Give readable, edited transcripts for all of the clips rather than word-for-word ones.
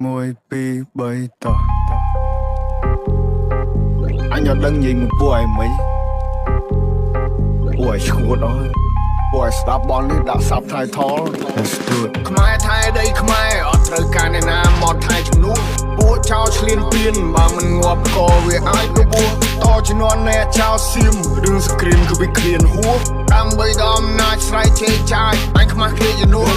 1 2 3តោះអញអត់ដឹងនិយាយមួយពួកឯងមិញពួកឯងឈួតអស់ពួកឯងស្ដាប់បននេះដាក់សាប់ថៃថលស្ទួតខ្មែរថៃដីខ្មែរអត់ត្រូវការអ្នកណាមកថៃជំនួសពួកចោលឆ្លៀនពៀនបើមិនងាប់ក៏វាអាចទៅបួសតជំនាន់អ្នកចោលសៀមរឿងសក្រៀនគឺវាឃ្លានហួសដើម្បីដល់អំណាចស្រ័យជេរចាយអញខ្មាស់គេជំនួស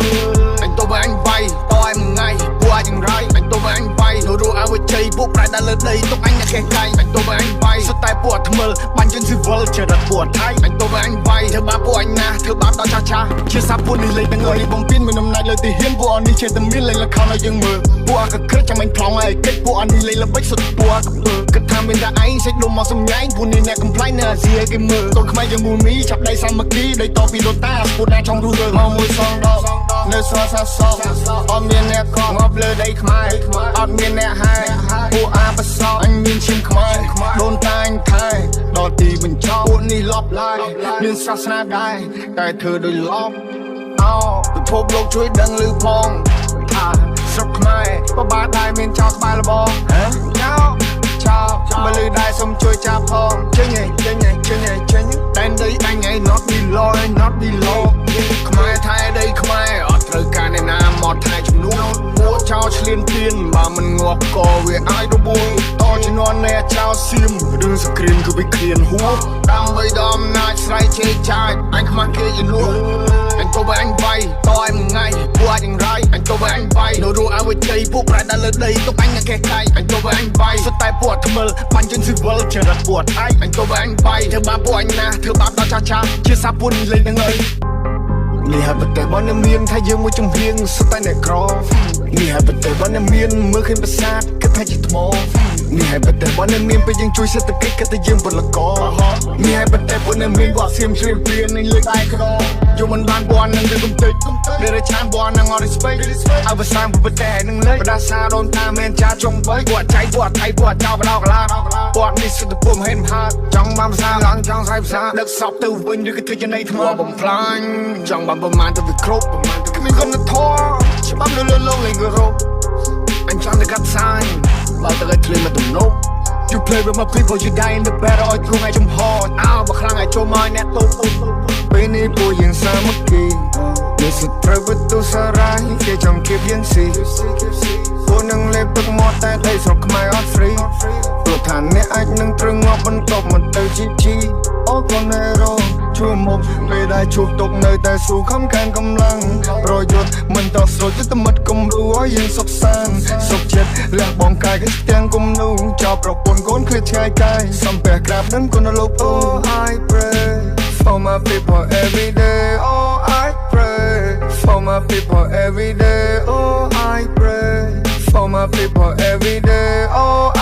អញទៅបើអញវាយតឲ្យមួយថ្ងៃពួកអញយ៉ាងไรអញទៅបើអញវាយទៅរកអវជ័យពួកប្រែដល់លើដីទុកអញអ្នកកេះកាយអញទៅបើអញវាយសុទ្ធតែពួកថ្មិលបាញ់ជើងស៊ីវិលចេះរត់ពួកថៃអញទៅបើអញវាយធ្វើបាបពួកអញណាធ្វើបាបដល់ចាស់ជាសាពួកនេះលេងទាំងអស់បំពេញមានអំណាចលើទីហ៊ានពួកអនេះចេះតែមានលេងលខោឲ្យយើងមើលពួកអកក្រិចចាំអញប្លង់ឲ្យកិច្ចពួកអនេះលេងល្បិចសុទ្ធពួកកពើគិតថាមានតែឯងសេចដុំមកសម្ញែងពួកនេះអ្នកកំ plaign នៅអាស៊ីគេមើលកូនខ្មែរយើងមូលមីចាប់ដៃសាមគ្គីដីតពីដូតាពួកណាចង់រស់រើមកមួយសងដកនៅសសាសអត់មានអ្នកកងប់លើដីខ្មែរអត់មានអ្នកហាយពួកអាបសអញមានឈាមខ្មែរដូនតាញថៃដល់ទីបញ្ចប់ពួកនេះលប់ឡាយមានសាសនាដែរតែធ្វើដោយលប់ពិភពលោកជួយដឹងឮផងថាស្រុកខ្មែរបបាដែរមានចោលក្បែរលបងចោលបើលឺដែរសូមជួយចាប់ផងចេញតែនដីអញឯង not be law ខ្មែរថៃដីខ្មែរអត់ត្រូវការអ្នកណាមកថៃជំនួសពួកចោលឆ្លៀនពៀនបើមិនងាប់ក៏វាអាចរបួសតជំនាន់អ្នកចោលសៀមរឿងសក្រៀនគឺវាឃ្លានហួសដើម្បីដល់អំណាចស្រ័យជេរចាយអញខ្មាស់គេជំនួសអញទៅបើអញវាយតឲ្យមួយថ្ងៃពួកអញយ៉ាងไรអញទៅបើអញវាយនៅរកអវជ័យពួកប្រែដល់លើដីទុកអញអ្នកកេះកាយអញទៅបើអញវាយសុទ្ធតែពួកថ្មិលបាញ់ជើងស៊ីវិលចេះរត់ពួកថៃអញទៅបើអញវាយធ្វើបាបពួកអញណាធ្វើបាបដល់ចាស់ជាសាពួកនេះលេងទាំងអីនេះហើយប្រទេសបនមានថាយើងមួយចំហៀងសុទ្ធតែអ្នកក្រនេះហើយប្រទេសបនមានមើលឃើញប្រាសាទគិតថាជាថ្មនេះហើយប្រទេសបនមានពេលយើងជួយសេដ្ឋកិច្ចគិតថាយើងពលករនេះហើយប្រទេសបនមានវត្តសៀមជ្រាបព្រាននឹងលើកដៃក្រយកមិនបានបននឹងរឿងកំតិចដែលរឆានបននឹងអត់ respect អវសានប្រទេសនឹងលេខប្រដាសាដូនតាមានចាចុងបីគាត់ចៃគាត់ថៃគាត់ចោលបដោកឡាគាត់នេះសិទ្ធិពុំហេនហាចង់បានភាសាឡើងចង់ស្រាយភាសាដឹកសពទៅវិញឬក៏ធ្វើជានៃថ្មបំផ្លាញចង់បានប្រមាណទៅវាគ្រប់ប្រមាណទៅគ្មានគុណធម៌ច្បាប់លើលោកលេងរោអញចង់ទៅកាត់សាញបើទៅឲ្យឃ្លីមកទំនប់ You play with my people you die in the battle ឲ្យខ្លួនឯងចំហអោបើខ្លាំងឲ្យចូលមកអ្នកតូបពេលនេះពួកយើងសាមគ្គីមានសិទ្ធិត្រូវវិទូសារាយគេចង់គៀបយើងស៊ីពួកនឹងលេបទឹកមាត់តែដីស្រុកខ្មែរអត់ free ព្រោះថាអ្នកអាចនឹងត្រឹងងាប់បន្ទាប់មកទៅជីអូកូនរ៉ូជួមុំពេលដែលជួបទុកនៅតែស៊ូខំខានកម្លាំងប្រយុទ្ធមិនតស្រួលចិត្តមិត្តគំរូឲ្យយើងសុខសាន្តសុខចិត្តលះបងកាយគេទាំងគំនូចោលប្រពន្ធកូនឃ្លាតឆ្ងាយកាយសំពះក្រាបនឹងគុណលោក Oh I pray for my people every day Oh I pray for my people every day Oh I pray for my people every day Oh